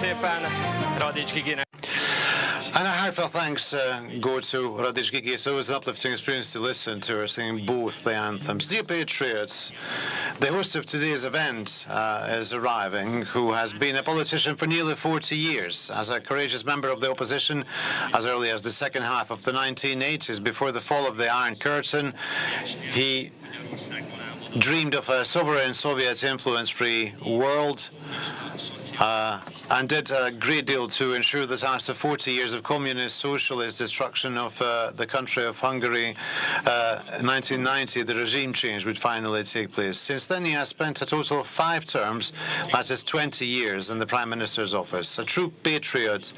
And a heartfelt thanks go to Radish Gigi. So it was an uplifting experience to listen to her singing both the anthems. Dear Patriots, the host of today's event is arriving, who has been a politician for nearly 40 years. As a courageous member of the opposition, as early as the second half of the 1980s, before the fall of the Iron Curtain, he dreamed of a sovereign Soviet influence-free world, and did a great deal to ensure that after 40 years of communist socialist destruction of the country of Hungary, in 1990 the regime change would finally take place. Since then he has spent a total of 5 terms, that is 20 years, in the Prime Minister's office. A true patriot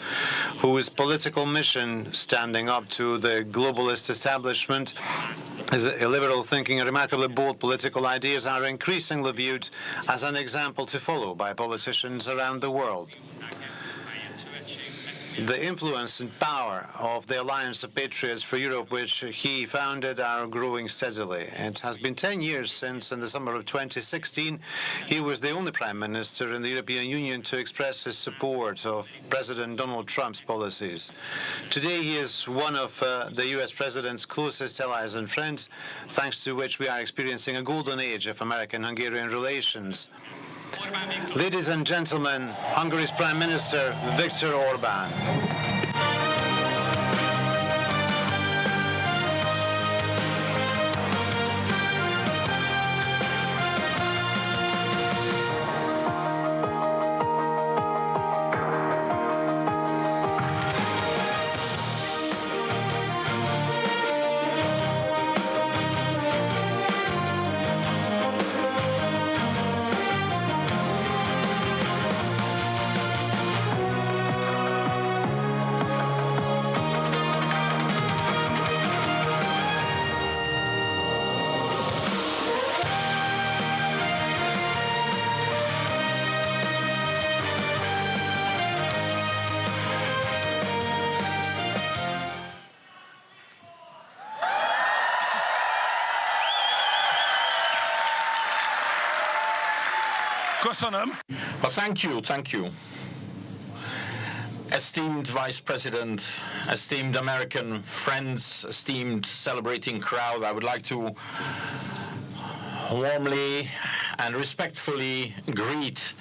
whose political mission, standing up to the globalist establishment, his illiberal thinking and remarkably bold political ideas are increasingly viewed as an example to follow by politicians around the world. The influence and power of the Alliance of Patriots for Europe, which he founded, are growing steadily. It has been 10 years since, in the summer of 2016, he was the only Prime Minister in the European Union to express his support of President Donald Trump's policies. Today, he is one of the US President's closest allies and friends, thanks to which we are experiencing a golden age of American-Hungarian relations. Ladies and gentlemen, Hungary's Prime Minister, Viktor Orbán. Well, thank you. Esteemed Vice President, esteemed American friends, esteemed celebrating crowd, I would like to warmly and respectfully greet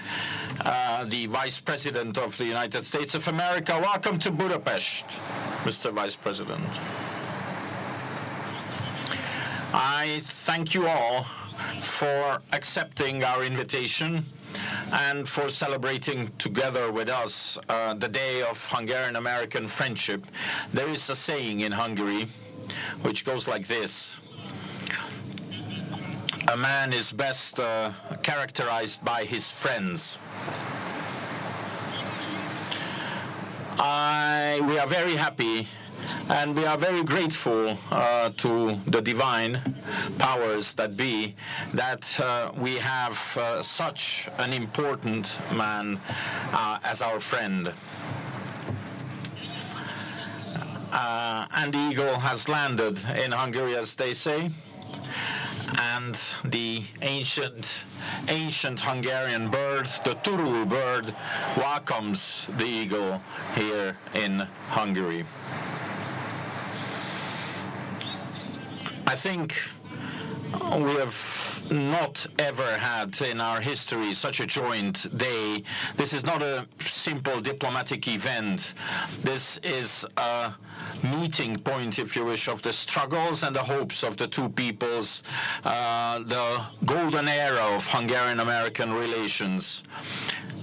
the Vice President of the United States of America. Welcome to Budapest, Mr. Vice President. I thank you all for accepting our invitation and for celebrating together with us the Day of Hungarian-American Friendship. There is a saying in Hungary which goes like this: a man is best characterized by his friends. We are very happy and we are very grateful to the divine powers that be that we have such an important man as our friend. And the eagle has landed in Hungary, as they say, and the ancient Hungarian bird, the turul bird, welcomes the eagle here in Hungary. I think we have not ever had in our history such a joint day. This is not a simple diplomatic event. This is a meeting point, if you wish, of the struggles and the hopes of the two peoples, the golden era of Hungarian-American relations,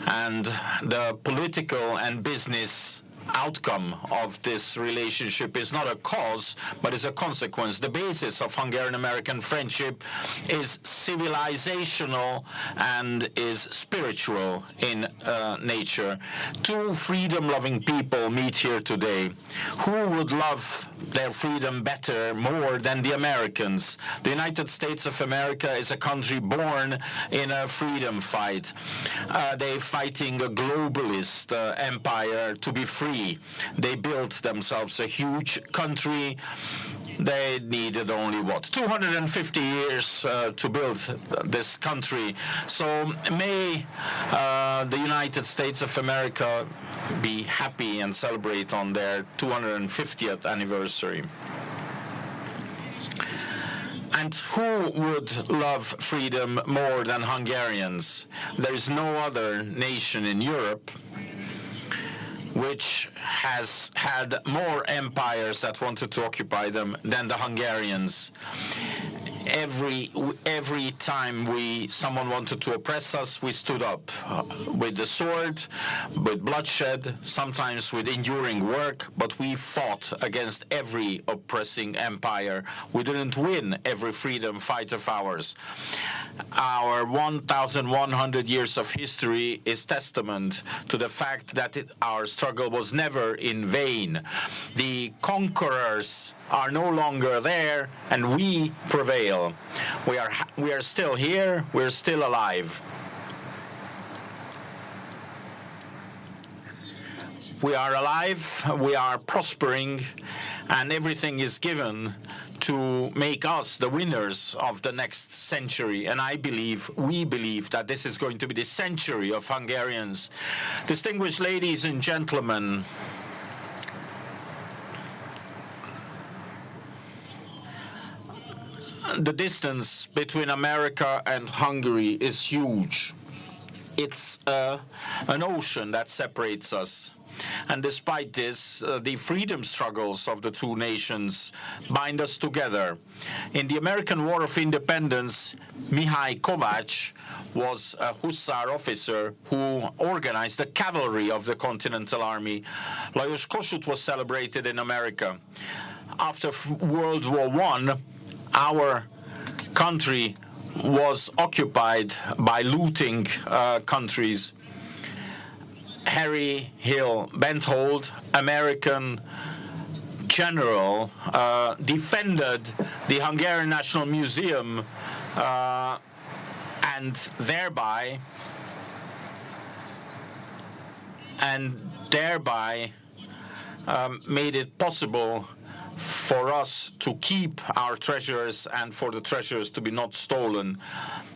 and the political and business outcome of this relationship is not a cause, but is a consequence. The basis of Hungarian-American friendship is civilizational and is spiritual in nature. Two freedom-loving people meet here today. Who would love their freedom better, more than the Americans? The United States of America is a country born in a freedom fight. They're fighting a globalist empire to be free. They built themselves a huge country They needed only, 250 years to build this country. So may the United States of America be happy and celebrate on their 250th anniversary. And who would love freedom more than Hungarians? There is no other nation in Europe which has had more empires that wanted to occupy them than the Hungarians. Every time someone wanted to oppress us, we stood up with the sword, with bloodshed, sometimes with enduring work, but we fought against every oppressing empire. We didn't win every freedom fight of ours. Our 1,100 years of history is testament to the fact that our struggle was never in vain. The conquerors are no longer there, and we prevail. We are still here. We're still alive. We are alive. We are prospering, and everything is given to make us the winners of the next century. And we believe that this is going to be the century of Hungarians. Distinguished ladies and gentlemen, the distance between America and Hungary is huge. It's an ocean that separates us. And despite this, the freedom struggles of the two nations bind us together. In the American War of Independence, Mihai Kovács was a hussar officer who organized the cavalry of the Continental Army. Lajos Kossuth was celebrated in America. After World War I, our country was occupied by looting countries. Harry Hill Benthold, American general, defended the Hungarian National Museum and thereby made it possible for us to keep our treasures and for the treasures to be not stolen.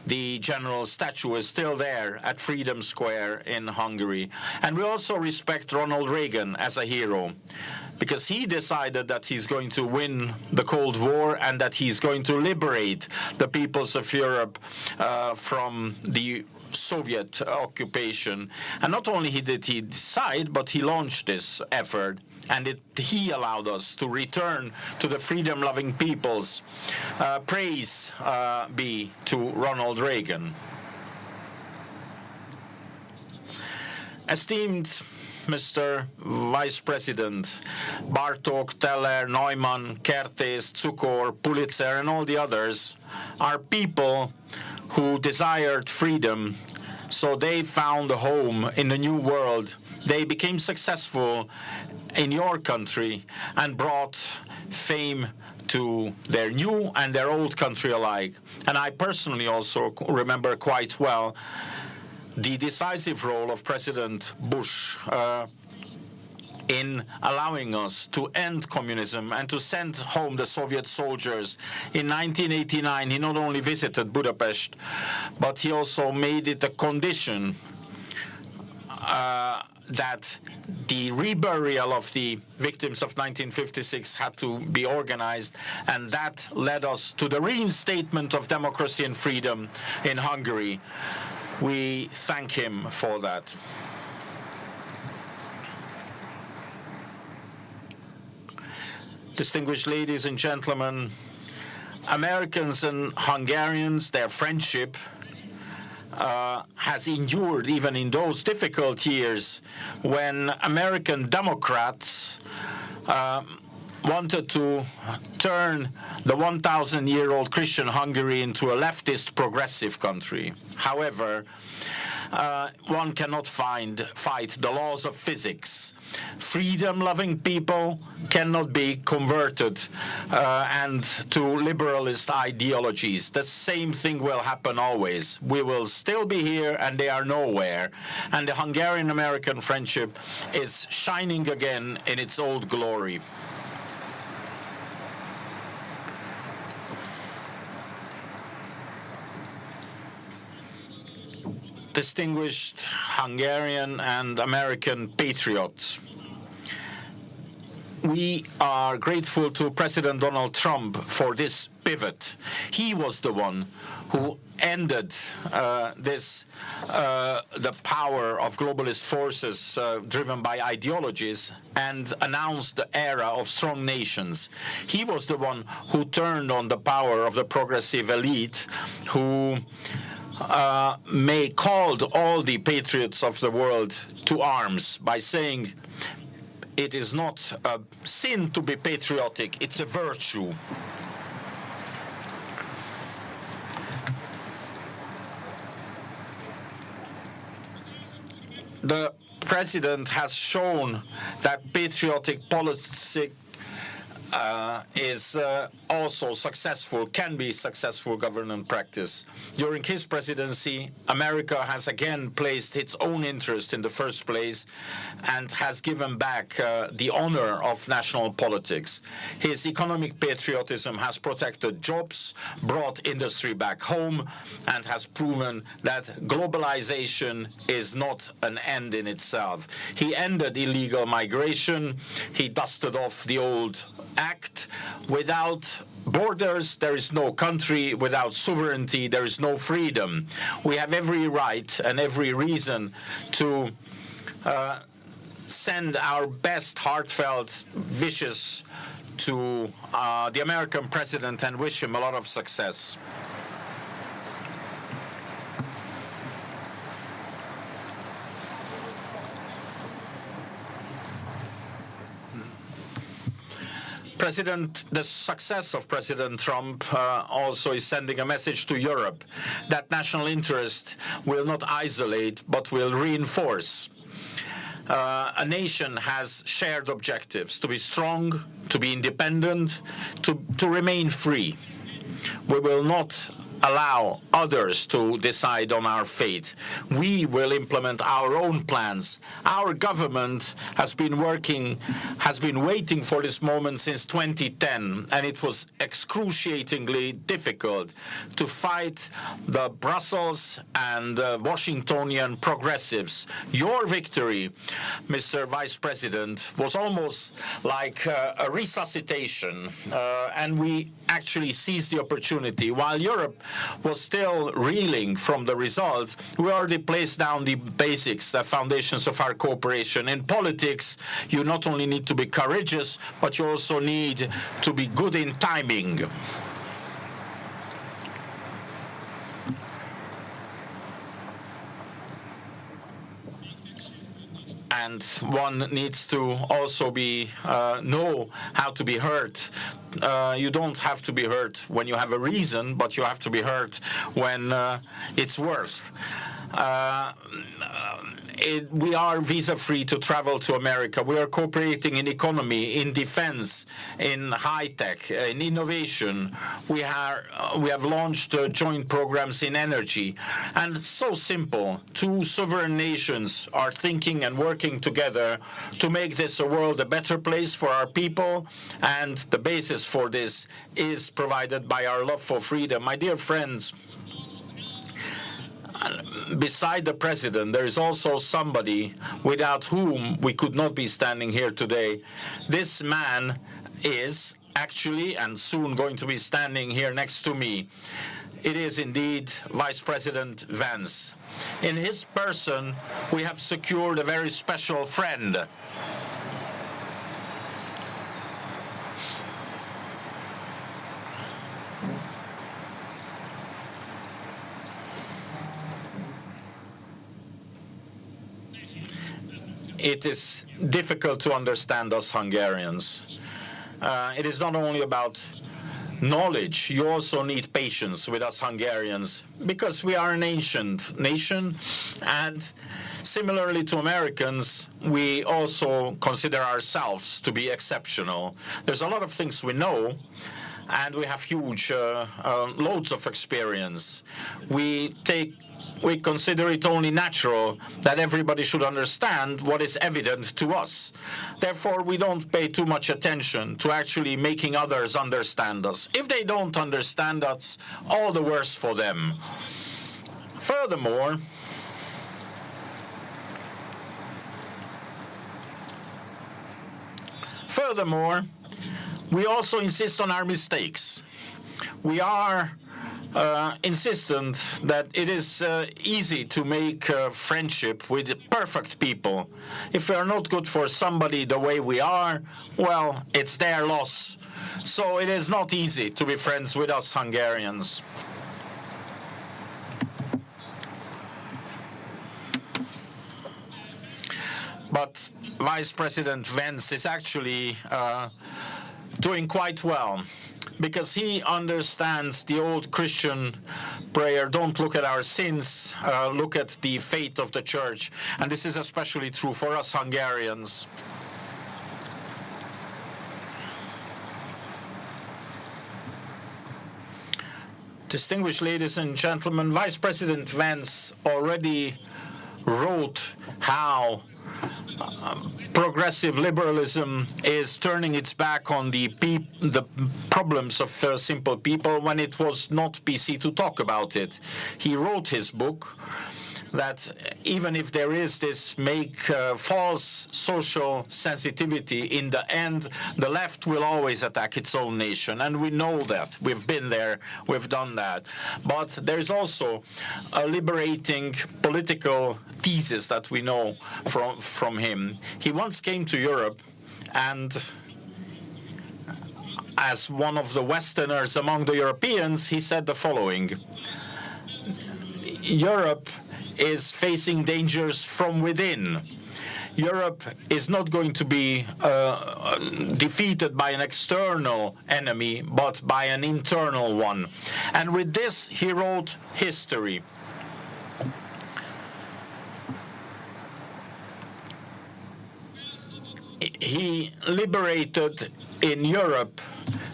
The general's statue is still there at Freedom Square in Hungary. And we also respect Ronald Reagan as a hero, because he decided that he's going to win the Cold War and that he's going to liberate the peoples of Europe from the Soviet occupation. And not only did he decide, but he launched this effort. And he allowed us to return to the freedom-loving peoples. Praise be to Ronald Reagan. Esteemed Mr. Vice President, Bartók, Teller, Neumann, Kertész, Cukor, Pulitzer, and all the others are people who desired freedom, so they found a home in the new world. They became successful in your country and brought fame to their new and their old country alike. And I personally also remember quite well the decisive role of President Bush in allowing us to end communism and to send home the Soviet soldiers. In 1989, he not only visited Budapest, but he also made it a condition that the reburial of the victims of 1956 had to be organized, and that led us to the reinstatement of democracy and freedom in Hungary. We thank him for that. Distinguished ladies and gentlemen, Americans and Hungarians, their friendship has endured even in those difficult years when American Democrats wanted to turn the 1,000-year-old Christian Hungary into a leftist progressive country. However, one cannot fight the laws of physics. Freedom-loving people cannot be converted and to liberalist ideologies. The same thing will happen always. We will still be here, and they are nowhere. And the Hungarian-American friendship is shining again in its old glory. distinguished Hungarian and American patriots, we are grateful to President Donald Trump for this pivot. He was the one who ended the power of globalist forces driven by ideologies and announced the era of strong nations. He was the one who turned on the power of the progressive elite, who called all the patriots of the world to arms by saying, it is not a sin to be patriotic, it's a virtue. The president has shown that patriotic policy is also successful, can be successful government practice. During his presidency, America has again placed its own interest in the first place and has given back the honor of national politics. His economic patriotism has protected jobs, brought industry back home, and has proven that globalization is not an end in itself. He ended illegal migration. He dusted off the old act. Without borders, there is no country. Without sovereignty, there is no freedom. We have every right and every reason to send our best heartfelt wishes to the American president and wish him a lot of success. The success of President Trump also is sending a message to Europe that national interest will not isolate but will reinforce. A nation has shared objectives: to be strong, to be independent, to remain free. We will not allow others to decide on our fate. We will implement our own plans. Our government has been waiting for this moment since 2010, and it was excruciatingly difficult to fight the Brussels and Washingtonian progressives. Your victory, Mr. Vice President, was almost like a resuscitation, and we actually seized the opportunity. While Europe was still reeling from the result, we already placed down the basics, the foundations of our cooperation. In politics, you not only need to be courageous, but you also need to be good in timing. And one needs to also know how to be hurt. You don't have to be hurt when you have a reason, but you have to be hurt when it's worth. We are visa-free to travel to America. We are cooperating in economy, in defense, in high-tech, in innovation. We have launched joint programs in energy. And it's so simple. Two sovereign nations are thinking and working together to make this a world a better place for our people. And the basis for this is provided by our love for freedom. My dear friends, beside the president, there is also somebody without whom we could not be standing here today. This man is actually and soon going to be standing here next to me. It is indeed Vice President Vance. In his person, we have secured a very special friend. It is difficult to understand us Hungarians. It is not only about knowledge, you also need patience with us Hungarians, because we are an ancient nation, and similarly to Americans, we also consider ourselves to be exceptional. There's a lot of things we know, and we have huge loads of experience. We consider it only natural that everybody should understand what is evident to us. Therefore, we don't pay too much attention to actually making others understand us. If they don't understand us, all the worse for them. Furthermore, Furthermore, we also insist on our mistakes. We are insistent that it is easy to make friendship with perfect people. If we are not good for somebody the way we are, well, it's their loss. So it is not easy to be friends with us Hungarians. But Vice President Vance is actually doing quite well, because he understands the old Christian prayer, don't look at our sins, look at the fate of the church. And this is especially true for us Hungarians. Distinguished ladies and gentlemen, Vice President Vance already wrote how progressive liberalism is turning its back on the problems of simple people when it was not PC to talk about it. He wrote his book that even if there is this false social sensitivity, in the end, the left will always attack its own nation. And we know that. We've been there. We've done that. But there's also a liberating political thesis that we know from him. He once came to Europe, and as one of the Westerners among the Europeans, he said the following: Europe is facing dangers from within. Europe is not going to be defeated by an external enemy, but by an internal one. And with this, he wrote history. He liberated in Europe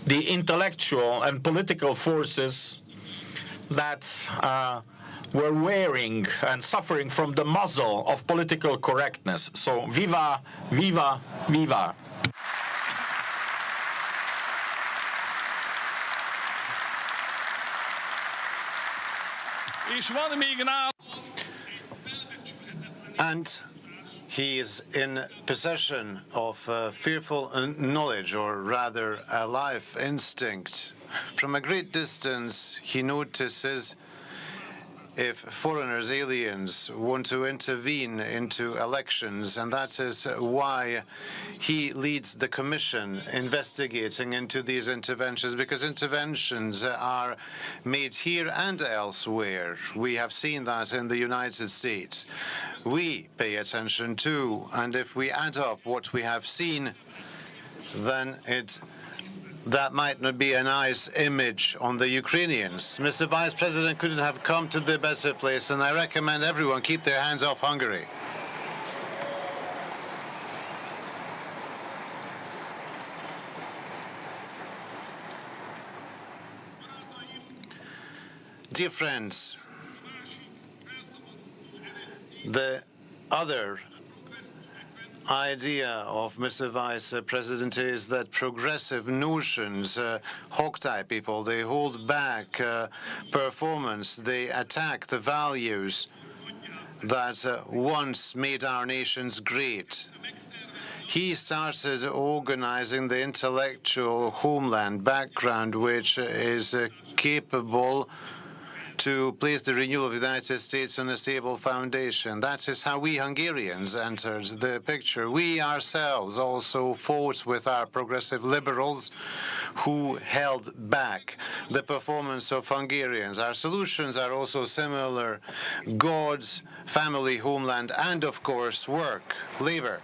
the intellectual and political forces that were wearing and suffering from the muzzle of political correctness. So viva, viva, viva. And he is in possession of fearful knowledge, or rather a life instinct. From a great distance, he notices if foreigners, aliens, want to intervene into elections, and that is why he leads the commission investigating into these interventions, because interventions are made here and elsewhere. We have seen that in the United States. We pay attention too, and if we add up what we have seen, then that might not be a nice image on the Ukrainians. Mr. Vice President couldn't have come to the better place, and I recommend everyone keep their hands off Hungary. Dear friends, the other idea of Mr. Vice President is that progressive notions hogtie people. They hold back performance. They attack the values that once made our nations great. He started organizing the intellectual homeland background, which is capable to place the renewal of the United States on a stable foundation. That is how we Hungarians entered the picture. We ourselves also fought with our progressive liberals who held back the performance of Hungarians. Our solutions are also similar: God's family, homeland, and of course work, labor.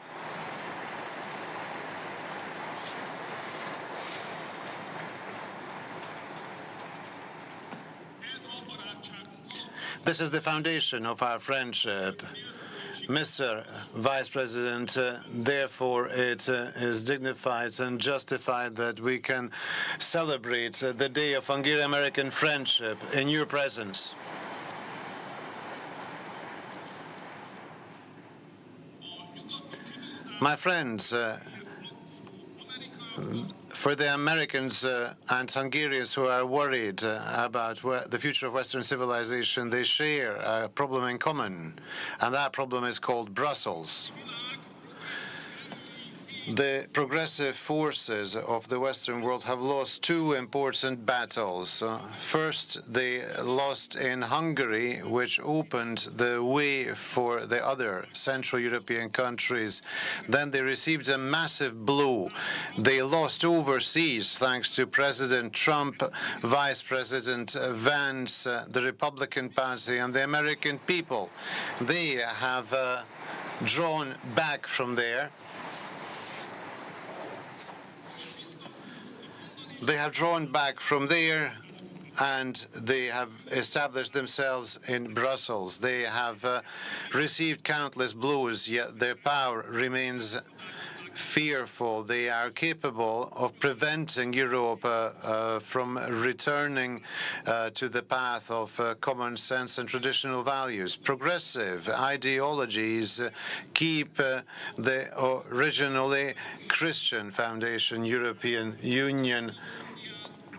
This is the foundation of our friendship. Mr. Vice President, therefore it is dignified and justified that we can celebrate the Day of Hungarian-American Friendship in your presence. My friends, for the Americans and Hungarians who are worried about the future of Western civilization, they share a problem in common, and that problem is called Brussels. The progressive forces of the Western world have lost two important battles. First, they lost in Hungary, which opened the way for the other Central European countries. Then they received a massive blow. They lost overseas thanks to President Trump, Vice President Vance, the Republican Party, and the American people. They have drawn back from there. They have drawn back from there, and they have established themselves in Brussels. They have received countless blows, yet their power remains fearful. They are capable of preventing Europe from returning to the path of common sense and traditional values. Progressive ideologies keep the originally Christian foundation, European Union,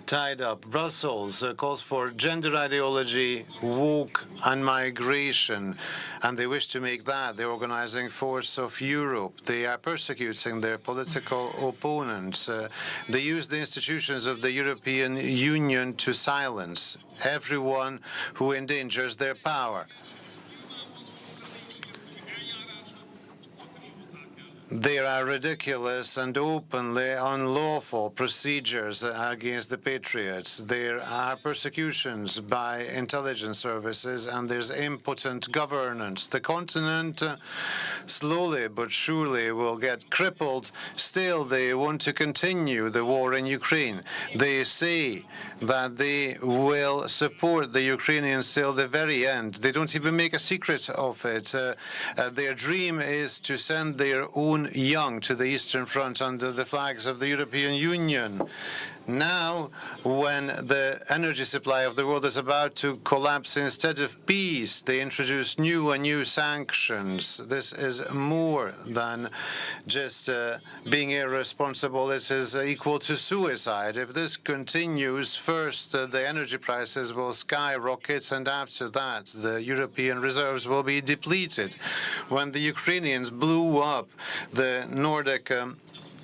tied up. Brussels calls for gender ideology, woke, and migration, and they wish to make that the organizing force of Europe. They are persecuting their political opponents. They use the institutions of the European Union to silence everyone who endangers their power. There are ridiculous and openly unlawful procedures against the patriots. There are persecutions by intelligence services, and there's impotent governance. The continent slowly but surely will get crippled. Still, they want to continue the war in Ukraine. They say that they will support the Ukrainians till the very end. They don't even make a secret of it. Their dream is to send their own young to the Eastern Front under the flags of the European Union. Now, when the energy supply of the world is about to collapse, instead of peace, they introduce new and new sanctions. This is more than just being irresponsible. It is equal to suicide. If this continues, first, the energy prices will skyrocket, and after that, the European reserves will be depleted. When the Ukrainians blew up the Nordic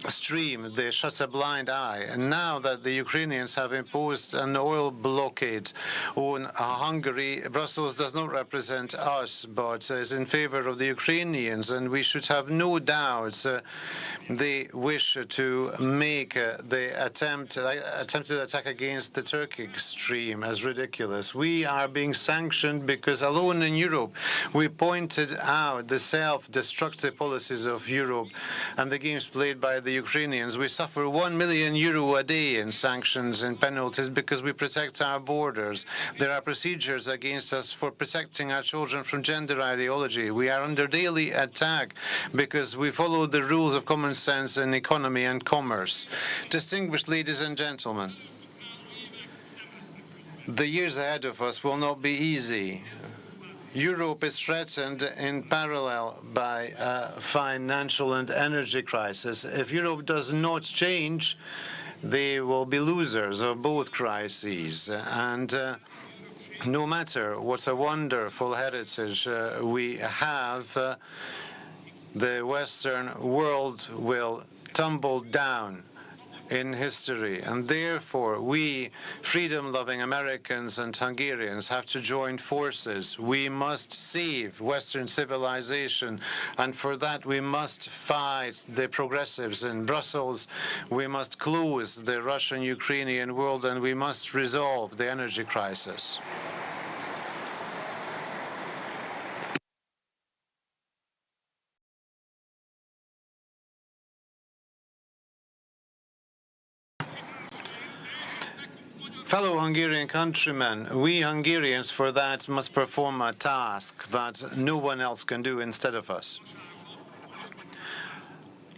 stream, they shut a blind eye. And now that the Ukrainians have imposed an oil blockade on Hungary, Brussels does not represent us, but is in favor of the Ukrainians. And we should have no doubts they wish to make the attempted attack against the Turkic stream as ridiculous. We are being sanctioned because alone in Europe, we pointed out the self-destructive policies of Europe and the games played by the Ukrainians. We suffer €1 million a day in sanctions and penalties because we protect our borders. There are procedures against us for protecting our children from gender ideology. We are under daily attack because we follow the rules of common sense in economy and commerce. Distinguished ladies and gentlemen, the years ahead of us will not be easy. Europe is threatened in parallel by a financial and energy crisis. If Europe does not change, they will be losers of both crises. And no matter what a wonderful heritage we have, the Western world will tumble down in history, and therefore we freedom-loving Americans and Hungarians have to join forces. We must save Western civilization, and for that we must fight the progressives in Brussels. We must close the Russian-Ukrainian world, and we must resolve the energy crisis. Fellow Hungarian countrymen, we Hungarians for that must perform a task that no one else can do instead of us.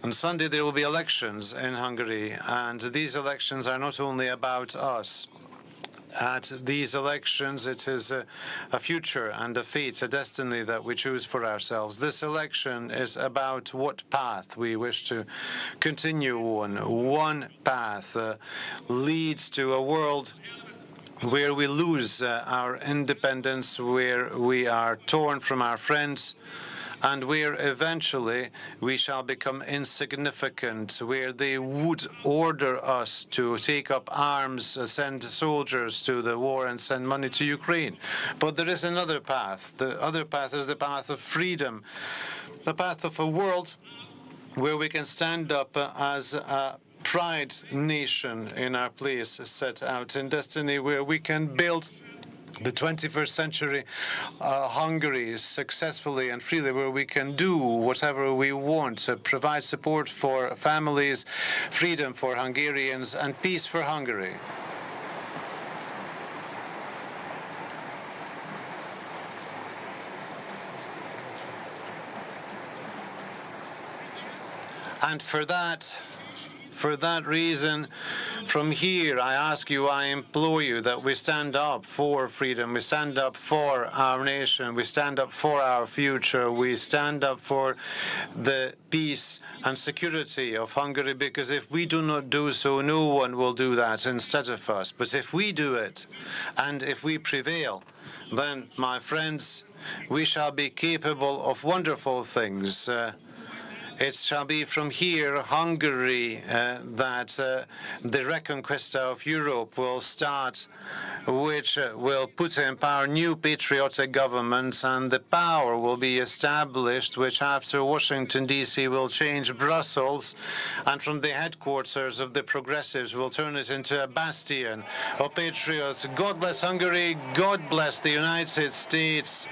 On Sunday there will be elections in Hungary, and these elections are not only about us. At these elections, it is a future and a fate, a destiny that we choose for ourselves. This election is about what path we wish to continue on. One path leads to a world where we lose our independence, where we are torn from our friends, and where eventually we shall become insignificant, where they would order us to take up arms, send soldiers to the war and send money to Ukraine. But there is another path. The other path is the path of freedom, the path of a world where we can stand up as a pride nation in our place set out in destiny, where we can build the 21st century Hungary successfully and freely, where we can do whatever we want to provide support for families, freedom for Hungarians, and peace for Hungary. And for that reason, from here, I ask you, I implore you that we stand up for freedom, we stand up for our nation, we stand up for our future, we stand up for the peace and security of Hungary, because if we do not do so, no one will do that instead of us. But if we do it, and if we prevail, then, my friends, we shall be capable of wonderful things. It shall be from here, Hungary, that the Reconquista of Europe will start, which will put in power new patriotic governments, and the power will be established, which after Washington, D.C. will change Brussels, and from the headquarters of the progressives will turn it into a bastion of patriots. God bless Hungary. God bless the United States.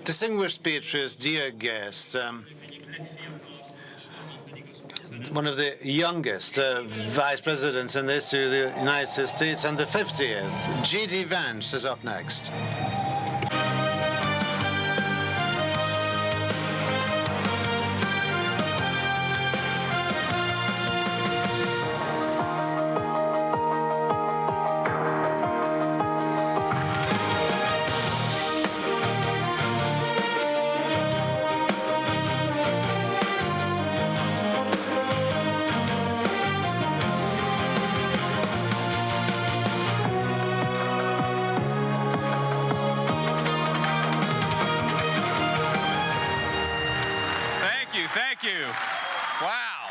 Distinguished patriots, dear guests, one of the youngest vice presidents in the history of the United States, and the 50th, JD Vance, is up next. Thank you. Wow.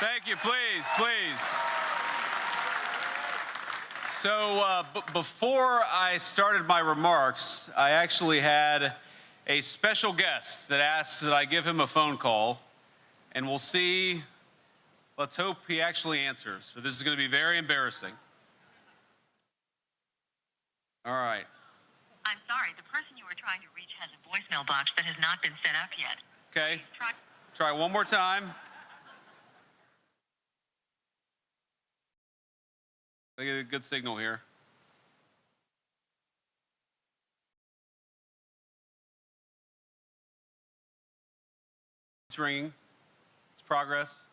Thank you. Please. So before I started my remarks, I actually had a special guest that asked that I give him a phone call, and we'll see. Let's hope he actually answers. So this is going to be very embarrassing. All right. I'm sorry, the person you were trying to reach has a voicemail box that has not been set up yet. Okay. Try one more time. I get a good signal here. It's ringing. It's progress.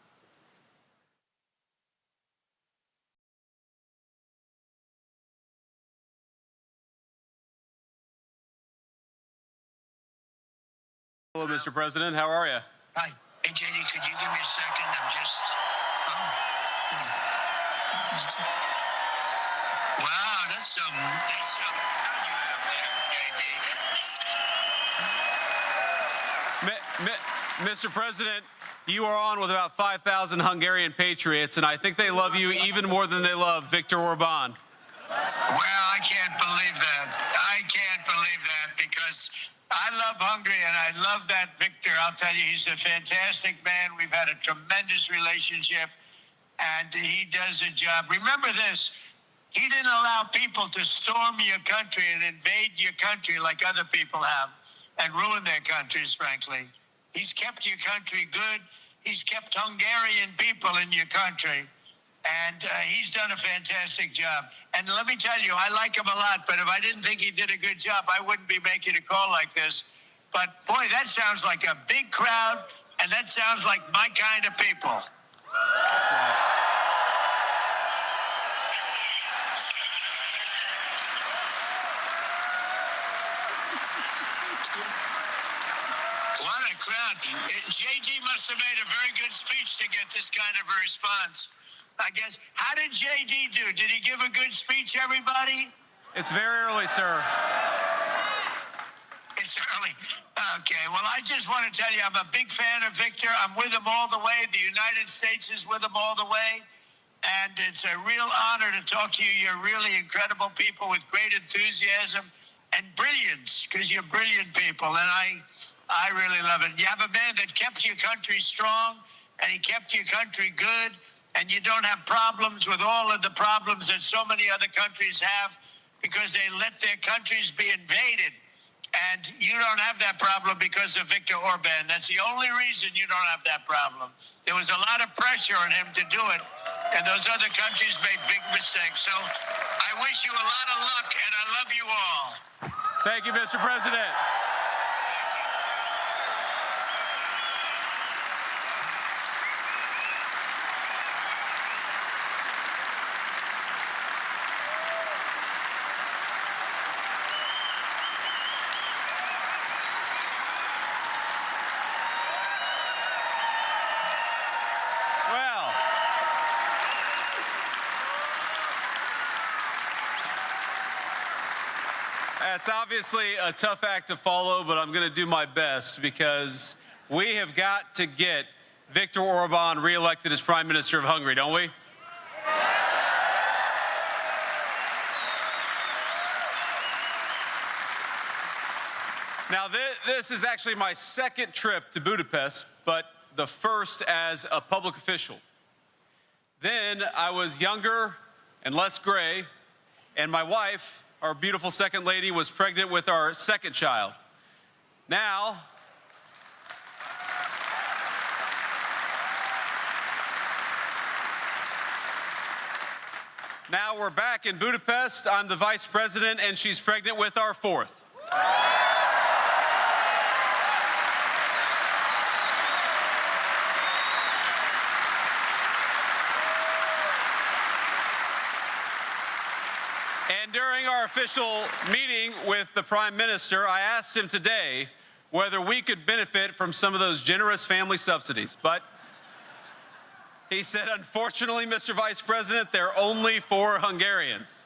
Hello, Mr. President. How are you? Hi. Hey, JD, could you give me a second? I'm just... Wow, that's some... How'd you have there, JD? Mr. President, you are on with about 5,000 Hungarian patriots, and I think they love you even more than they love Viktor Orban. Well, I can't believe that. I can't believe that because I love Hungary and I love that Viktor. I'll tell you, he's a fantastic man. We've had a tremendous relationship and he does a job. Remember this, he didn't allow people to storm your country and invade your country like other people have and ruin their countries, frankly. He's kept your country good. He's kept Hungarian people in your country. And he's done a fantastic job. And let me tell you, I like him a lot, but if I didn't think he did a good job, I wouldn't be making a call like this. But boy, that sounds like a big crowd, and that sounds like my kind of people. What a crowd. JD must have made a very good speech to get this kind of a response. I guess. How did JD do? Did he give a good speech, everybody? It's very early, sir. It's early. Okay, well, I just want to tell you, I'm a big fan of Viktor. I'm with him all the way. The United States is with him all the way. And it's a real honor to talk to you. You're really incredible people with great enthusiasm and brilliance, because you're brilliant people. And I really love it. You have a man that kept your country strong, and he kept your country good. And you don't have problems with all of the problems that so many other countries have because they let their countries be invaded. And you don't have that problem because of Viktor Orban. That's the only reason you don't have that problem. There was a lot of pressure on him to do it, and those other countries made big mistakes. So I wish you a lot of luck, and I love you all. Thank you, Mr. President. It's obviously a tough act to follow, but I'm going to do my best because we have got to get Viktor Orban reelected as Prime Minister of Hungary, don't we? Now, this is actually my second trip to Budapest, but the first as a public official. Then I was younger and less gray, and my wife, our beautiful second lady, was pregnant with our second child. Now, we're back in Budapest. I'm the vice president, and she's pregnant with our fourth. And during our official meeting with the Prime Minister, I asked him today whether we could benefit from some of those generous family subsidies. But he said, unfortunately, Mr. Vice President, they're only for Hungarians.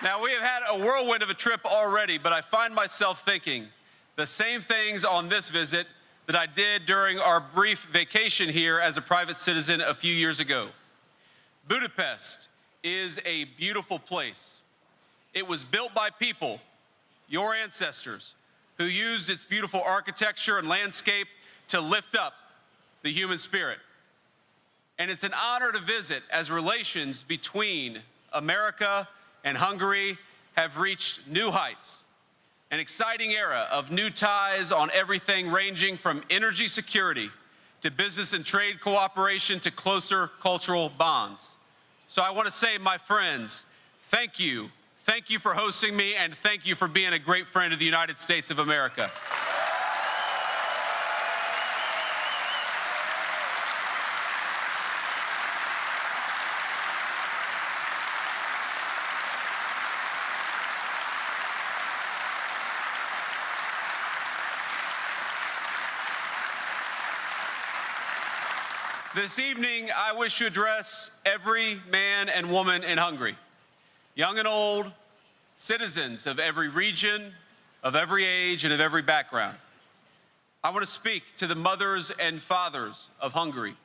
Now, we have had a whirlwind of a trip already, but I find myself thinking the same things on this visit that I did during our brief vacation here as a private citizen a few years ago. Budapest is a beautiful place. It was built by people, your ancestors, who used its beautiful architecture and landscape to lift up the human spirit. And it's an honor to visit as relations between America and Hungary have reached new heights. an exciting era of new ties on everything ranging from energy security to business and trade cooperation to closer cultural bonds. So I want to say, my friends, thank you. Thank you for hosting me, and thank you for being a great friend of the United States of America. This evening, I wish to address every man and woman in Hungary, young and old, citizens of every region, of every age, and of every background. I want to speak to the mothers and fathers of Hungary,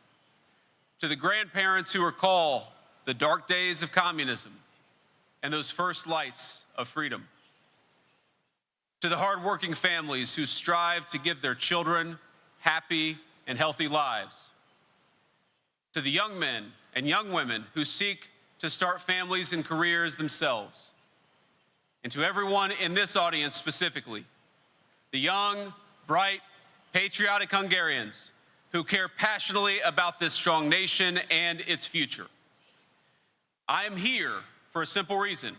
to the grandparents who recall the dark days of communism and those first lights of freedom, to the hardworking families who strive to give their children happy and healthy lives, to the young men and young women who seek to start families and careers themselves, and to everyone in this audience specifically, the young, bright, patriotic Hungarians who care passionately about this strong nation and its future. I am here for a simple reason,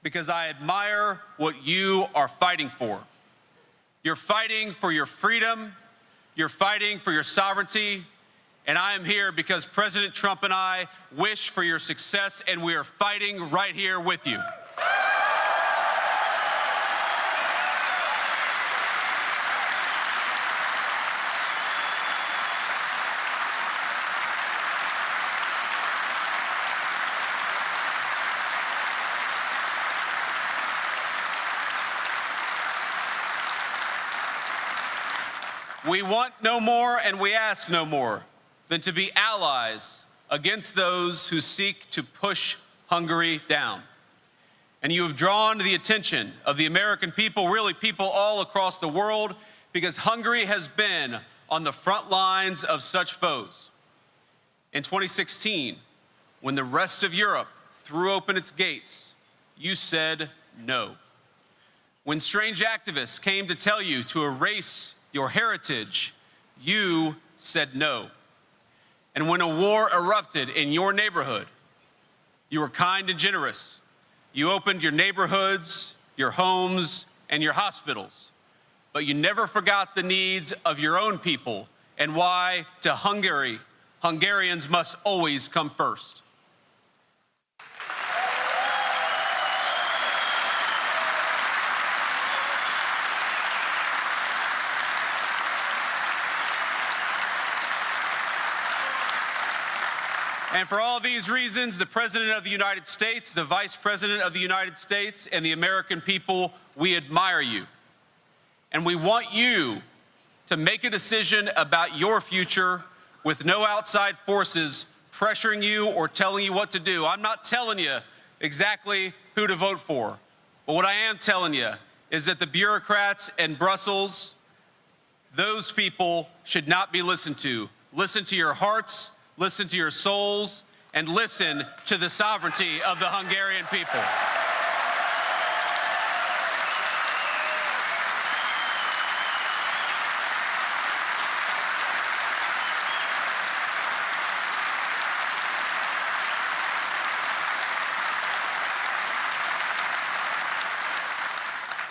because I admire what you are fighting for. You're fighting for your freedom, you're fighting for your sovereignty, and I am here because President Trump and I wish for your success, and we are fighting right here with you. We want no more and we ask no more than to be allies against those who seek to push Hungary down. And you have drawn the attention of the American people, really people all across the world, because Hungary has been on the front lines of such foes. In 2016, when the rest of Europe threw open its gates, you said no. When strange activists came to tell you to erase your heritage, you said no. And when a war erupted in your neighborhood, you were kind and generous. You opened your neighborhoods, your homes, and your hospitals. But you never forgot the needs of your own people and why, to Hungary, Hungarians must always come first. And for all these reasons, the President of the United States, the Vice President of the United States, and the American people, we admire you. And we want you to make a decision about your future with no outside forces pressuring you or telling you what to do. I'm not telling you exactly who to vote for. But what I am telling you is that the bureaucrats in Brussels, those people should not be listened to. Listen to your hearts, listen to your souls, and listen to the sovereignty of the Hungarian people.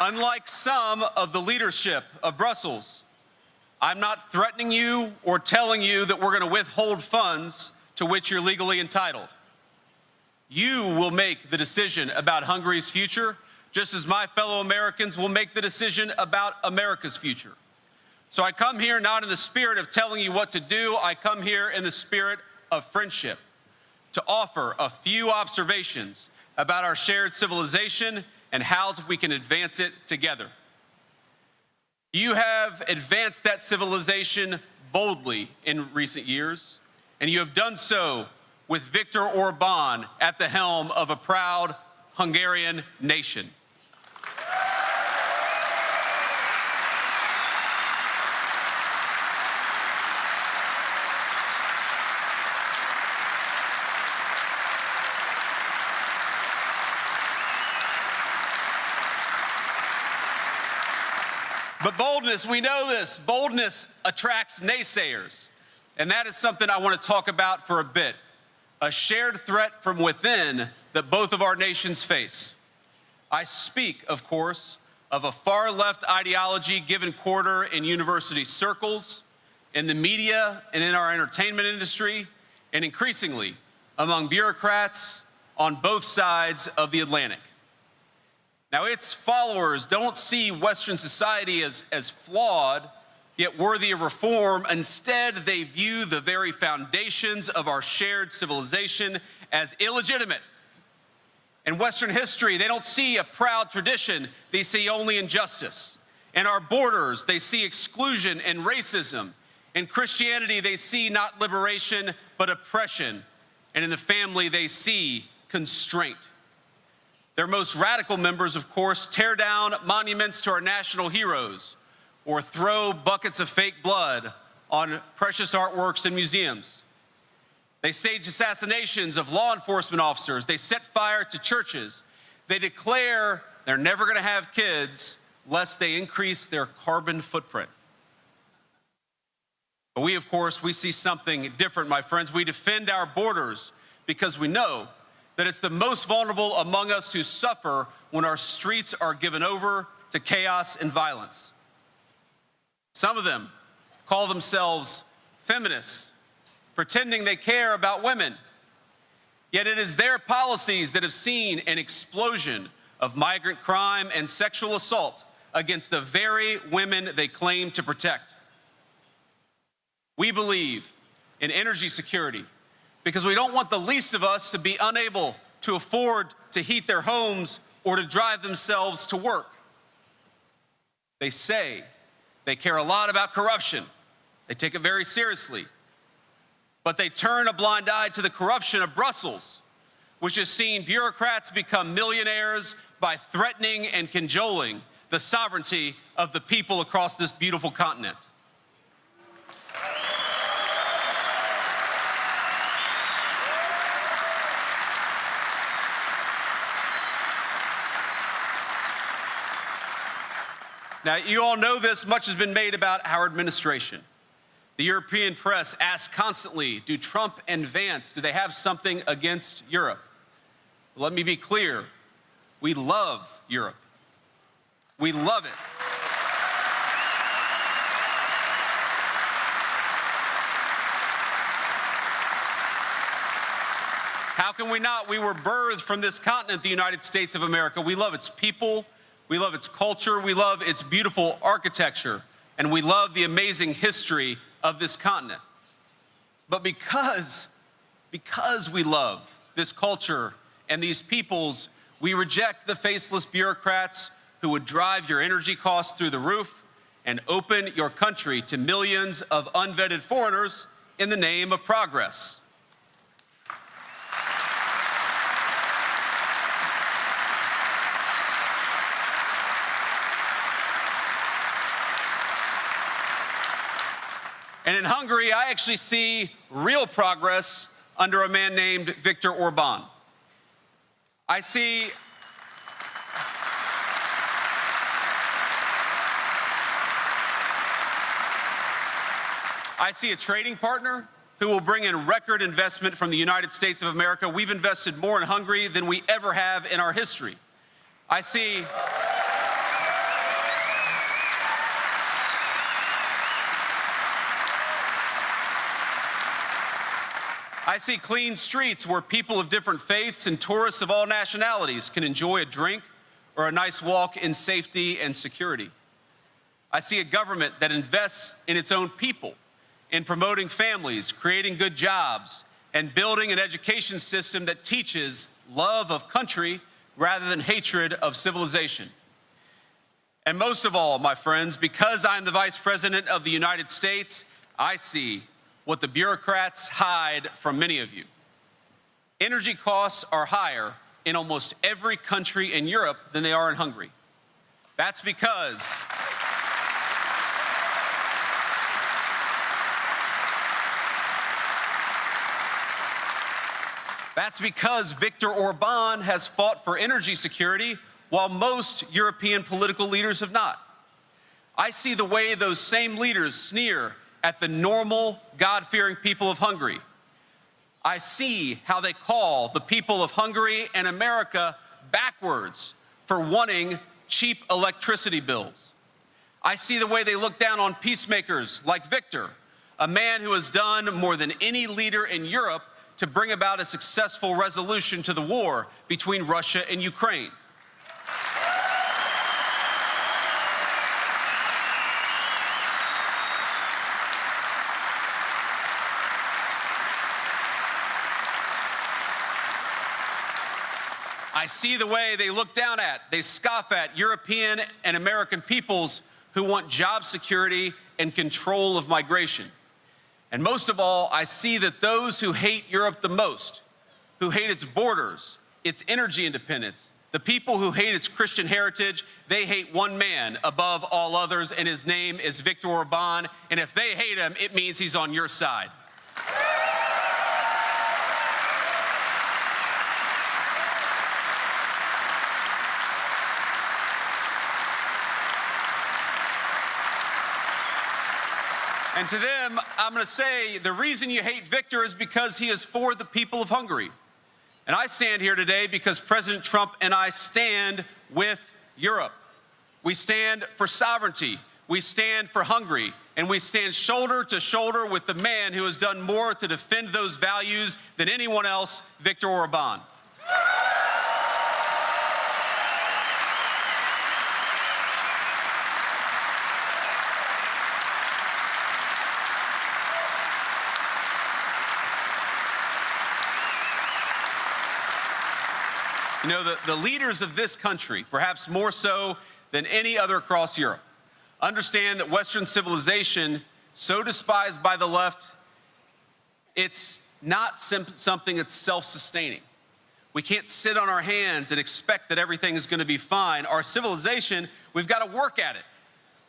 Unlike some of the leadership of Brussels, I'm not threatening you or telling you that we're going to withhold funds to which you're legally entitled. You will make the decision about Hungary's future, just as my fellow Americans will make the decision about America's future. So I come here not in the spirit of telling you what to do, I come here in the spirit of friendship, to offer a few observations about our shared civilization and how we can advance it together. You have advanced that civilization boldly in recent years, and you have done so with Viktor Orbán at the helm of a proud Hungarian nation. But boldness, we know this, boldness attracts naysayers. And that is something I want to talk about for a bit. A shared threat from within that both of our nations face. I speak, of course, of a far-left ideology given quarter in university circles, in the media, and in our entertainment industry, and increasingly among bureaucrats on both sides of the Atlantic. Now, its followers don't see Western society as flawed, yet worthy of reform. Instead, they view the very foundations of our shared civilization as illegitimate. In Western history, they don't see a proud tradition, they see only injustice. In our borders, they see exclusion and racism. In Christianity, they see not liberation, but oppression. And in the family, they see constraint. Their most radical members, of course, tear down monuments to our national heroes or throw buckets of fake blood on precious artworks in museums. They stage assassinations of law enforcement officers. They set fire to churches. They declare they're never going to have kids lest they increase their carbon footprint. But we, of course, we see something different, my friends. We defend our borders because we know that it's the most vulnerable among us who suffer when our streets are given over to chaos and violence. Some of them call themselves feminists, pretending they care about women. Yet it is their policies that have seen an explosion of migrant crime and sexual assault against the very women they claim to protect. We believe in energy security because we don't want the least of us to be unable to afford to heat their homes or to drive themselves to work. They say they care a lot about corruption. They take it very seriously. But they turn a blind eye to the corruption of Brussels, which has seen bureaucrats become millionaires by threatening and cajoling the sovereignty of the people across this beautiful continent. Now, you all know this, much has been made about our administration. The European press asks constantly, do Trump and Vance, do they have something against Europe? Let me be clear, we love Europe. We love it. How can we not? We were birthed from this continent, the United States of America. We love its people, we love its culture, we love its beautiful architecture, and we love the amazing history of this continent. But because we love this culture and these peoples, we reject the faceless bureaucrats who would drive your energy costs through the roof and open your country to millions of unvetted foreigners in the name of progress. And in Hungary, I actually see real progress under a man named Viktor Orban. I see a trading partner who will bring in record investment from the United States of America. We've invested more in Hungary than we ever have in our history. I see clean streets where people of different faiths and tourists of all nationalities can enjoy a drink or a nice walk in safety and security. I see a government that invests in its own people, in promoting families, creating good jobs, and building an education system that teaches love of country rather than hatred of civilization. And most of all, my friends, because I'm the Vice President of the United States, I see what the bureaucrats hide from many of you. Energy costs are higher in almost every country in Europe than they are in Hungary. That's because Viktor Orban has fought for energy security while most European political leaders have not. I see the way those same leaders sneer at the normal, God-fearing people of Hungary. I see how they call the people of Hungary and America backwards for wanting cheap electricity bills. I see the way they look down on peacemakers like Victor, a man who has done more than any leader in Europe to bring about a successful resolution to the war between Russia and Ukraine. I see the way they look down at, they scoff at European and American peoples who want job security and control of migration. And most of all, I see that those who hate Europe the most, who hate its borders, its energy independence, the people who hate its Christian heritage, they hate one man above all others, and his name is Viktor Orbán. And if they hate him, it means he's on your side. And to them, I'm going to say the reason you hate Victor is because he is for the people of Hungary. And I stand here today because President Trump and I stand with Europe. We stand for sovereignty. We stand for Hungary. And we stand shoulder to shoulder with the man who has done more to defend those values than anyone else, Viktor Orbán. You know, the leaders of this country, perhaps more so than any other across Europe, understand that Western civilization, so despised by the left, it's not something that's self-sustaining. We can't sit on our hands and expect that everything is going to be fine. Our civilization, we've got to work at it.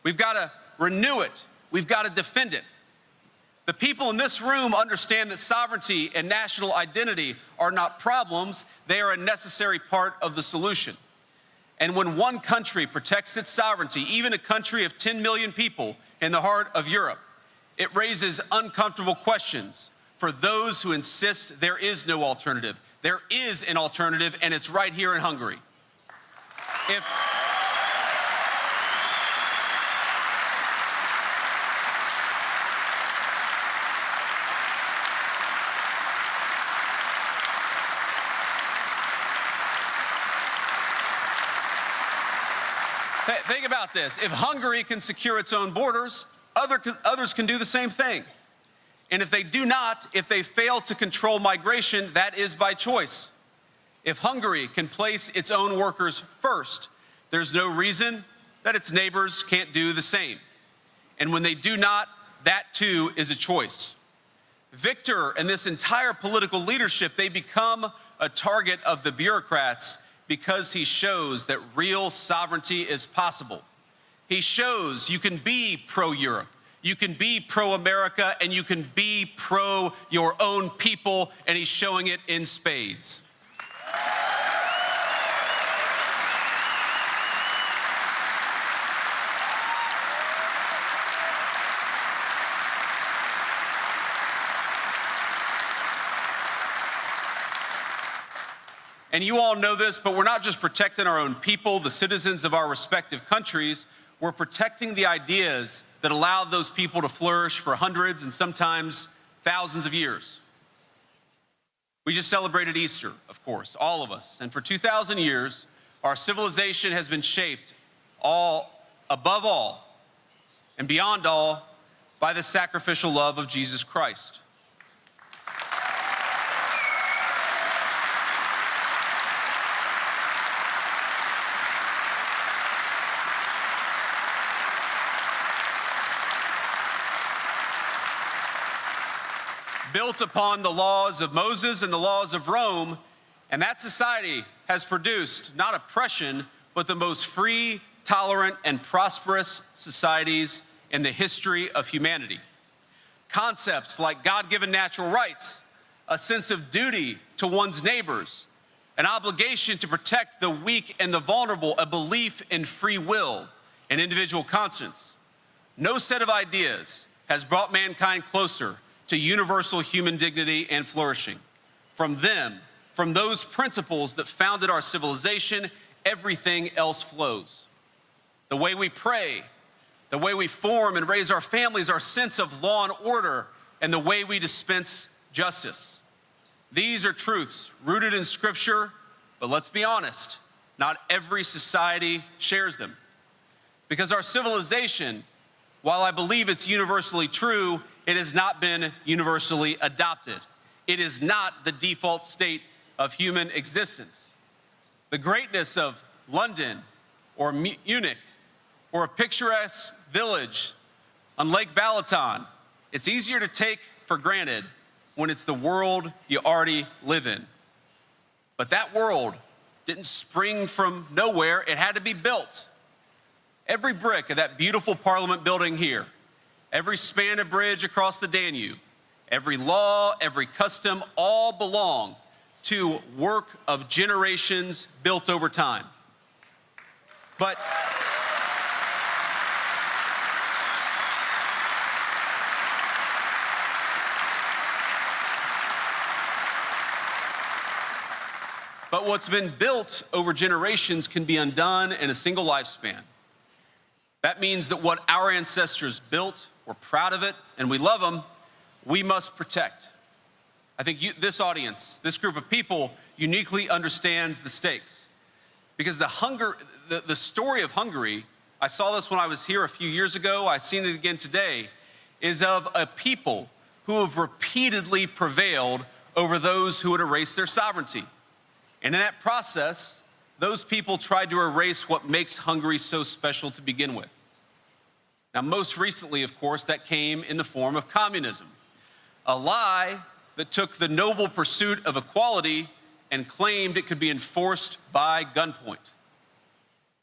We've got to renew it. We've got to defend it. The people in this room understand that sovereignty and national identity are not problems. They are a necessary part of the solution. And when one country protects its sovereignty, even a country of 10 million people in the heart of Europe, it raises uncomfortable questions for those who insist there is no alternative. There is an alternative, and it's right here in Hungary. Think about this. If Hungary can secure its own borders, others can do the same thing. And if they do not, if they fail to control migration, that is by choice. If Hungary can place its own workers first, there's no reason that its neighbors can't do the same. And when they do not, that too is a choice. Victor and this entire political leadership, they become a target of the bureaucrats because he shows that real sovereignty is possible. He shows you can be pro-Europe, you can be pro-America, and you can be pro your own people, and he's showing it in spades. And you all know this, but we're not just protecting our own people, the citizens of our respective countries, we're protecting the ideas that allowed those people to flourish for hundreds and sometimes thousands of years. We just celebrated Easter, of course, all of us. And for 2,000 years, our civilization has been shaped above all and beyond all by the sacrificial love of Jesus Christ. Built upon the laws of Moses and the laws of Rome, and that society has produced not oppression, but the most free, tolerant, and prosperous societies in the history of humanity. Concepts like God-given natural rights, a sense of duty to one's neighbors, an obligation to protect the weak and the vulnerable, a belief in free will and individual conscience, No set of ideas has brought mankind closer to universal human dignity and flourishing. From them, from those principles that founded our civilization, everything else flows. The way we pray, the way we form and raise our families, our sense of law and order, and the way we dispense justice. These are truths rooted in Scripture, but let's be honest, not every society shares them. Because our civilization, while I believe it's universally true, it has not been universally adopted. It is not the default state of human existence. The greatness of London or Munich or a picturesque village on Lake Balaton, it's easier to take for granted when it's the world you already live in. But that world didn't spring from nowhere, it had to be built. Every brick of that beautiful Parliament building here, every span of bridge across the Danube, every law, every custom, all belong to work of generations built over time. But what's been built over generations can be undone in a single lifespan. That means that what our ancestors built, we're proud of it, and we love them, we must protect. I think this audience, this group of people, uniquely understands the stakes. Because the story of Hungary, I saw this when I was here a few years ago, I've seen it again today, is of a people who have repeatedly prevailed over those who would erase their sovereignty. And in that process, those people tried to erase what makes Hungary so special to begin with. Now, most recently, of course, that came in the form of communism, a lie that took the noble pursuit of equality and claimed it could be enforced by gunpoint.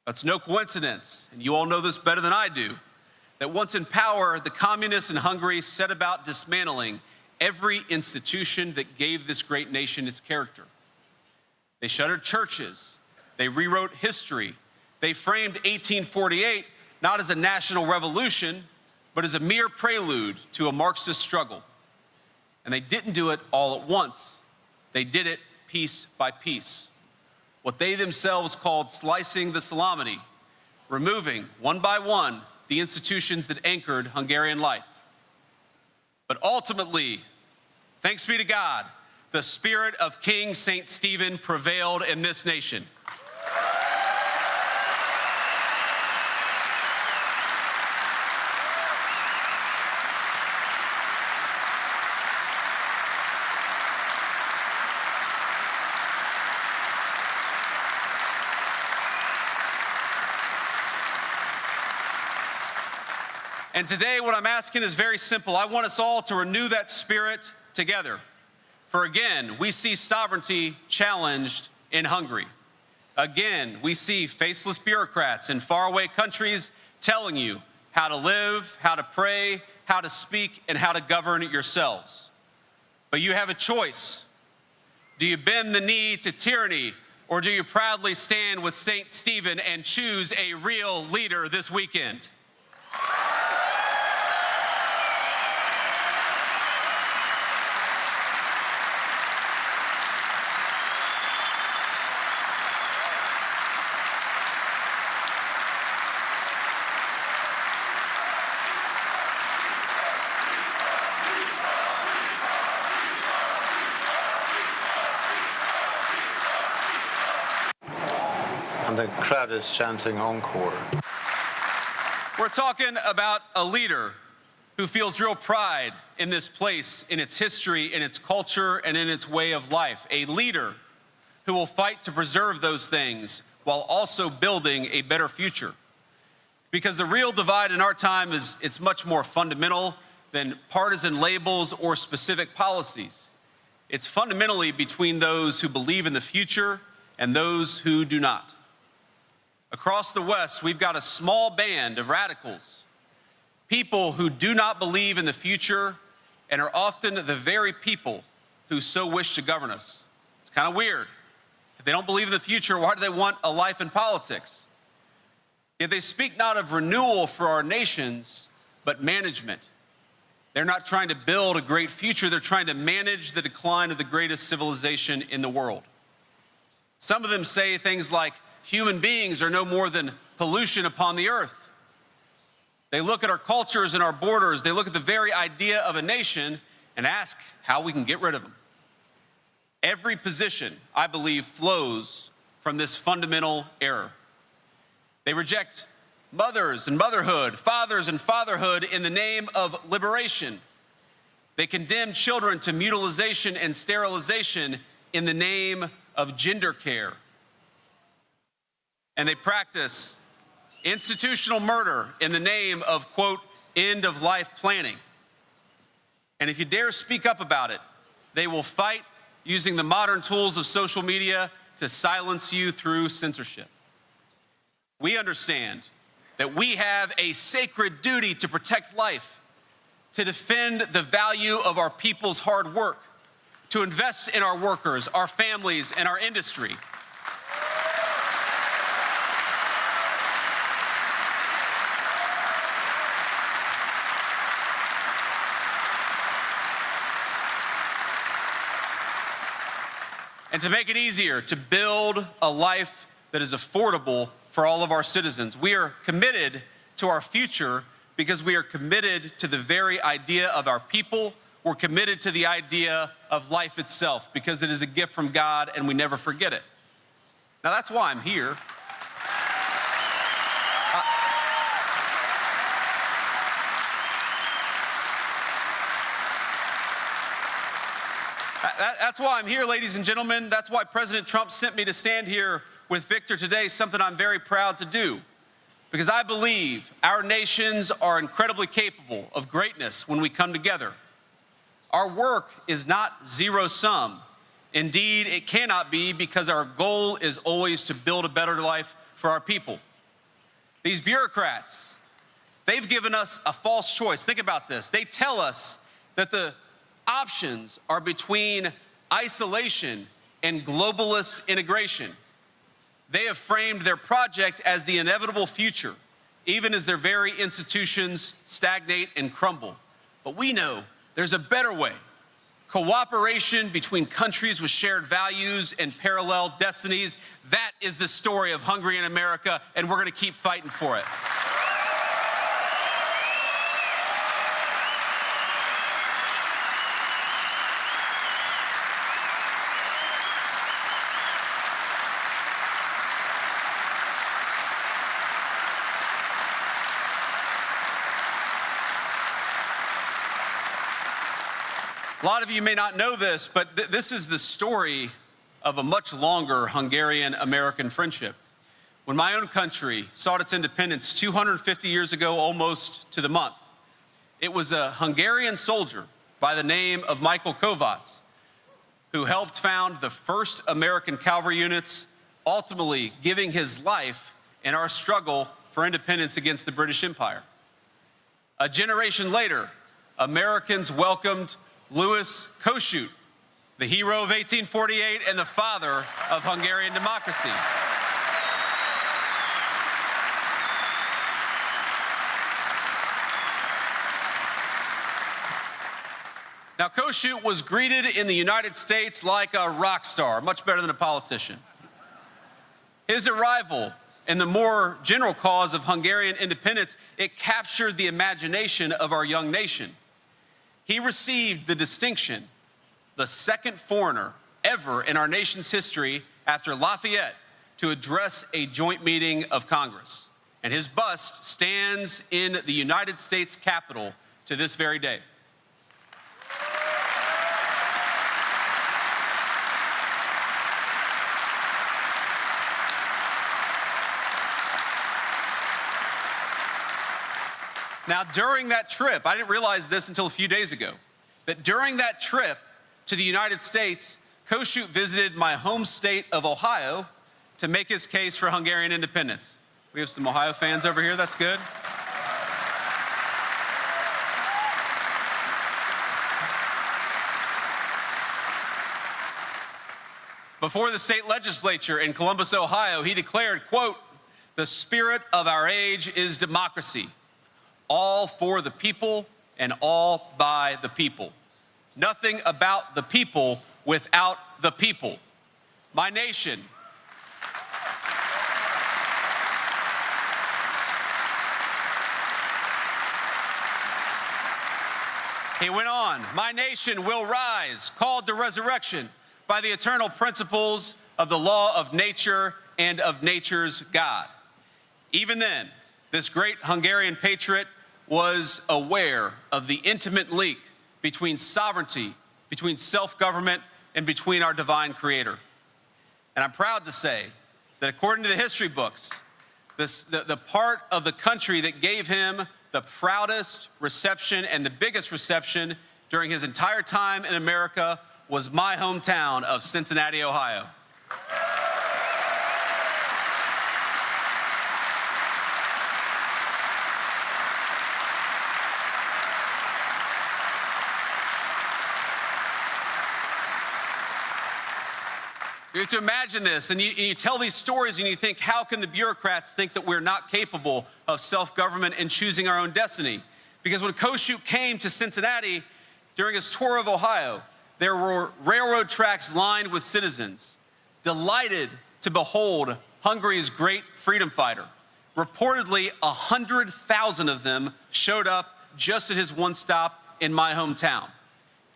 That's no coincidence, and you all know this better than I do, that once in power, the communists in Hungary set about dismantling every institution that gave this great nation its character. They shuttered churches. They rewrote history. They framed 1848 not as a national revolution, but as a mere prelude to a Marxist struggle. And they didn't do it all at once. They did it piece by piece. What they themselves called slicing the salami, removing one by one the institutions that anchored Hungarian life. But ultimately, thanks be to God, the spirit of King St. Stephen prevailed in this nation. And today, what I'm asking is very simple. I want us all to renew that spirit together. For again, we see sovereignty challenged in Hungary. Again, we see faceless bureaucrats in faraway countries telling you how to live, how to pray, how to speak, and how to govern yourselves. But you have a choice. Do you bend the knee to tyranny, or do you proudly stand with St. Stephen and choose a real leader this weekend? And the crowd is chanting encore. We're talking about a leader who feels real pride in this place, in its history, in its culture, and in its way of life. A leader who will fight to preserve those things while also building a better future. Because the real divide in our time it's much more fundamental than partisan labels or specific policies. It's fundamentally between those who believe in the future and those who do not. Across the West, we've got a small band of radicals, people who do not believe in the future and are often the very people who so wish to govern us. It's kind of weird. If they don't believe in the future, why do they want a life in politics? Yet they speak not of renewal for our nations, but management. They're not trying to build a great future. They're trying to manage the decline of the greatest civilization in the world. Some of them say things like human beings are no more than pollution upon the earth. They look at our cultures and our borders. They look at the very idea of a nation and ask how we can get rid of them. Every position, I believe, flows from this fundamental error. They reject mothers and motherhood, fathers and fatherhood in the name of liberation. They condemn children to mutilization and sterilization in the name of gender care. And they practice institutional murder in the name of, quote, end of life planning. And if you dare speak up about it, they will fight using the modern tools of social media to silence you through censorship. We understand that we have a sacred duty to protect life, to defend the value of our people's hard work, to invest in our workers, our families, and our industry. And to make it easier to build a life that is affordable for all of our citizens. We are committed to our future because we are committed to the very idea of our people. We're committed to the idea of life itself because it is a gift from God and we never forget it. Now that's why I'm here. That's why I'm here, ladies and gentlemen. That's why President Trump sent me to stand here with Victor today, something I'm very proud to do. Because I believe our nations are incredibly capable of greatness when we come together. Our work is not zero-sum. Indeed, it cannot be because our goal is always to build a better life for our people. These bureaucrats, they've given us a false choice. Think about this. They tell us that the options are between isolation and globalist integration. They have framed their project as the inevitable future, even as their very institutions stagnate and crumble. But we know there's a better way. Cooperation between countries with shared values and parallel destinies. That is the story of Hungary and America, and we're going to keep fighting for it. A lot of you may not know this, but this is the story of a much longer Hungarian-American friendship. When my own country sought its independence 250 years ago, almost to the month, it was a Hungarian soldier by the name of Michael Kovács who helped found the first American cavalry units, ultimately giving his life in our struggle for independence against the British Empire. A generation later, Americans welcomed Louis Kossuth, the hero of 1848 and the father of Hungarian democracy. Now, Kossuth was greeted in the United States like a rock star, much better than a politician. His arrival in the more general cause of Hungarian independence, it captured the imagination of our young nation. He received the distinction, the second foreigner ever in our nation's history after Lafayette to address a joint meeting of Congress. And his bust stands in the United States Capitol to this very day. Now, during that trip, I didn't realize this until a few days ago, that during that trip to the United States, Kossuth visited my home state of Ohio to make his case for Hungarian independence. We have some Ohio fans over here, that's good. Before the state legislature in Columbus, Ohio, he declared, quote, "The spirit of our age is democracy. all for the people and all by the people. Nothing about the people without the people. My nation. He went on, my nation will rise, called to resurrection by the eternal principles of the law of nature and of nature's God. Even then, this great Hungarian patriot was aware of the intimate link between sovereignty, between self-government, and between our divine creator. And I'm proud to say that according to the history books, the part of the country that gave him the proudest reception and the biggest reception during his entire time in America was my hometown of Cincinnati, Ohio. You have to imagine this, and you tell these stories and you think, how can the bureaucrats think that we're not capable of self-government and choosing our own destiny? Because when Kossuth came to Cincinnati during his tour of Ohio, there were railroad tracks lined with citizens, delighted to behold Hungary's great freedom fighter. Reportedly, 100,000 of them showed up just at his one stop in my hometown.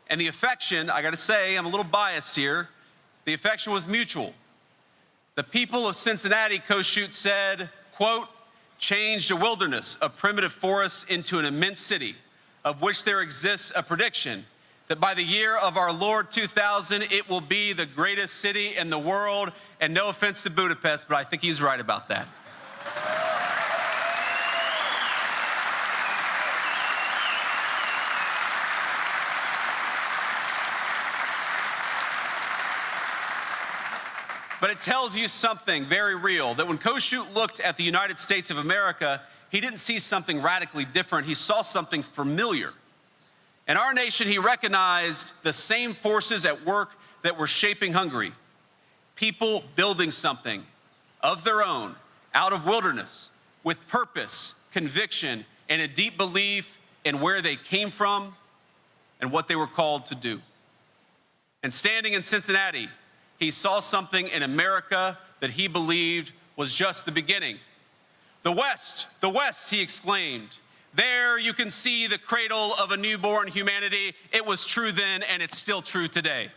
And the affection, I gotta say, I'm a little biased here, the affection was mutual. The people of Cincinnati, Kossuth said, quote, changed a wilderness of primitive forests into an immense city, of which there exists a prediction that by the year of our Lord 2000, it will be the greatest city in the world. And no offense to Budapest, but I think he's right about that. But it tells you something very real, that when Kossuth looked at the United States of America, he didn't see something radically different. He saw something familiar. In our nation, he recognized the same forces at work that were shaping Hungary. People building something of their own, out of wilderness, with purpose, conviction, and a deep belief in where they came from and what they were called to do. And standing in Cincinnati, he saw something in America that he believed was just the beginning. The West, he exclaimed. There you can see the cradle of a newborn humanity. It was true then, and it's still true today.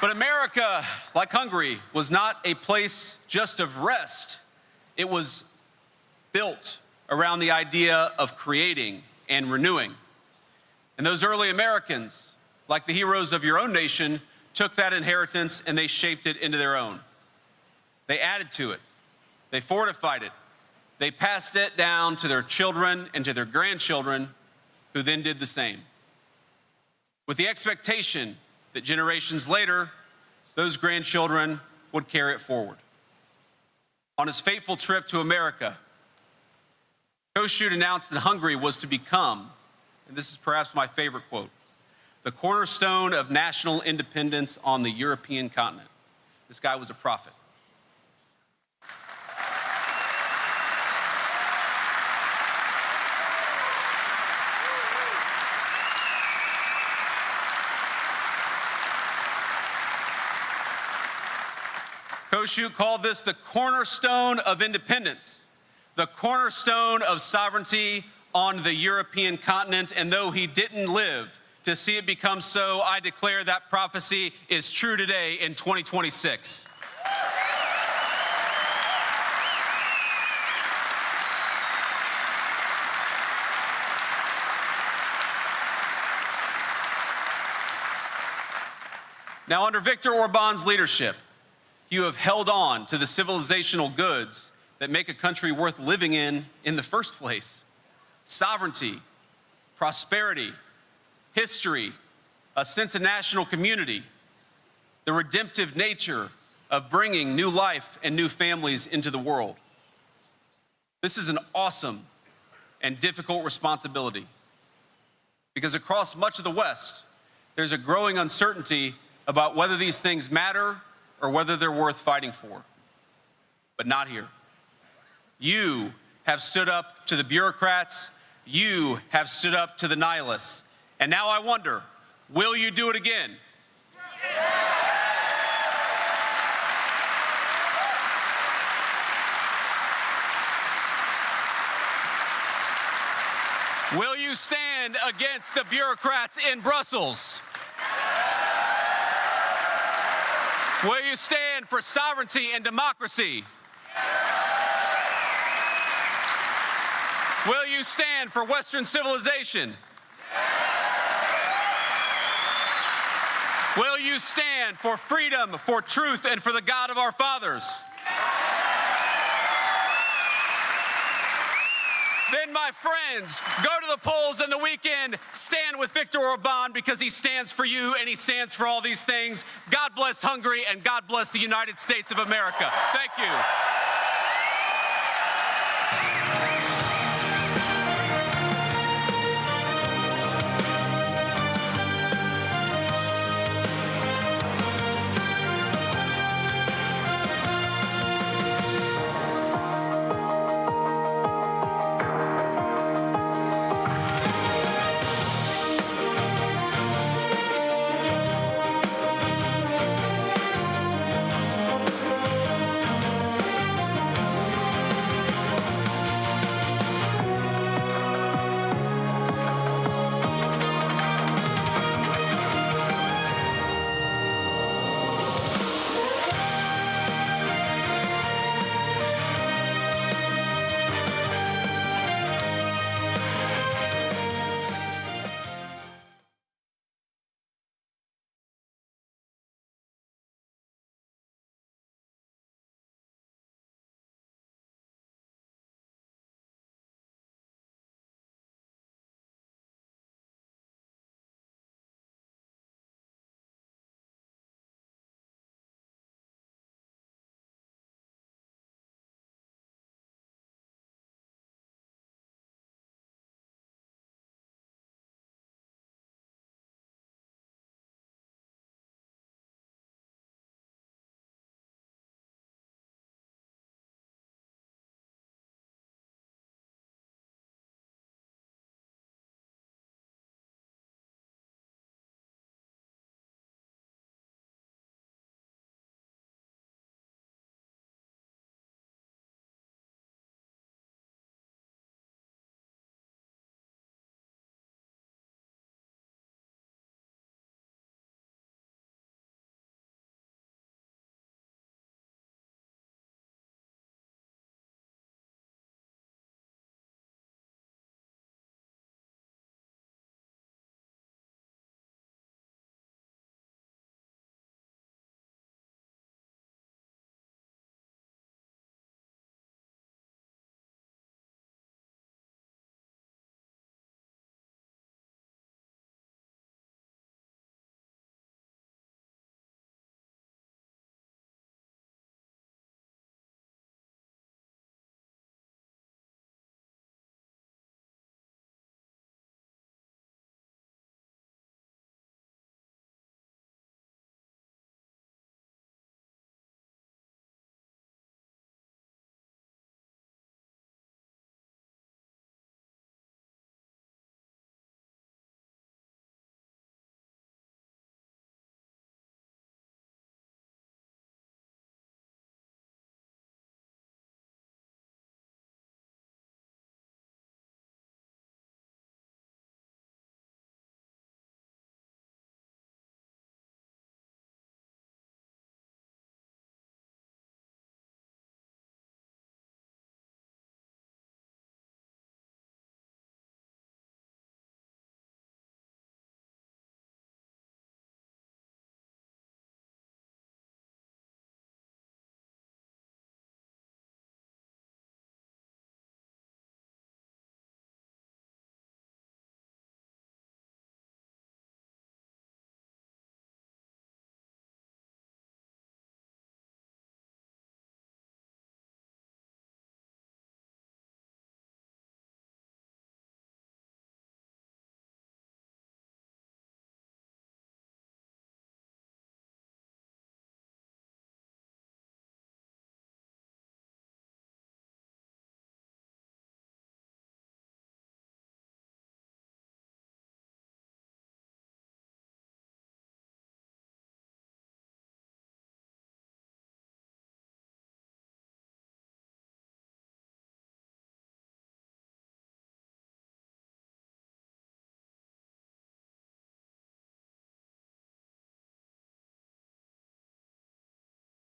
But America, like Hungary, was not a place just of rest. It was built around the idea of creating and renewing. And those early Americans, like the heroes of your own nation, took that inheritance and they shaped it into their own. They added to it. They fortified it. They passed it down to their children and to their grandchildren, who then did the same, with the expectation that generations later, those grandchildren would carry it forward. On his fateful trip to America, Kossuth announced that Hungary was to become, and this is perhaps my favorite quote, the cornerstone of national independence on the European continent. This guy was a prophet. Kossuth called this the cornerstone of independence, the cornerstone of sovereignty on the European continent. And though he didn't live to see it become so, I declare that prophecy is true today in 2026. Now, under Viktor Orban's leadership, you have held on to the civilizational goods that make a country worth living in the first place. Sovereignty, prosperity, history, a sense of national community, the redemptive nature of bringing new life and new families into the world. This is an awesome and difficult responsibility, because across much of the West, there's a growing uncertainty about whether these things matter or whether they're worth fighting for. But not here. You have stood up to the bureaucrats. You have stood up to the nihilists. And now I wonder, will you do it again? Will you stand against the bureaucrats in Brussels? Will you stand for sovereignty and democracy? Will you stand for Western civilization? Will you stand for freedom, for truth, and for the God of our fathers? Then, my friends, go to the polls in the weekend, stand with Viktor Orban because he stands for you and he stands for all these things. God bless Hungary and God bless the United States of America. Thank you.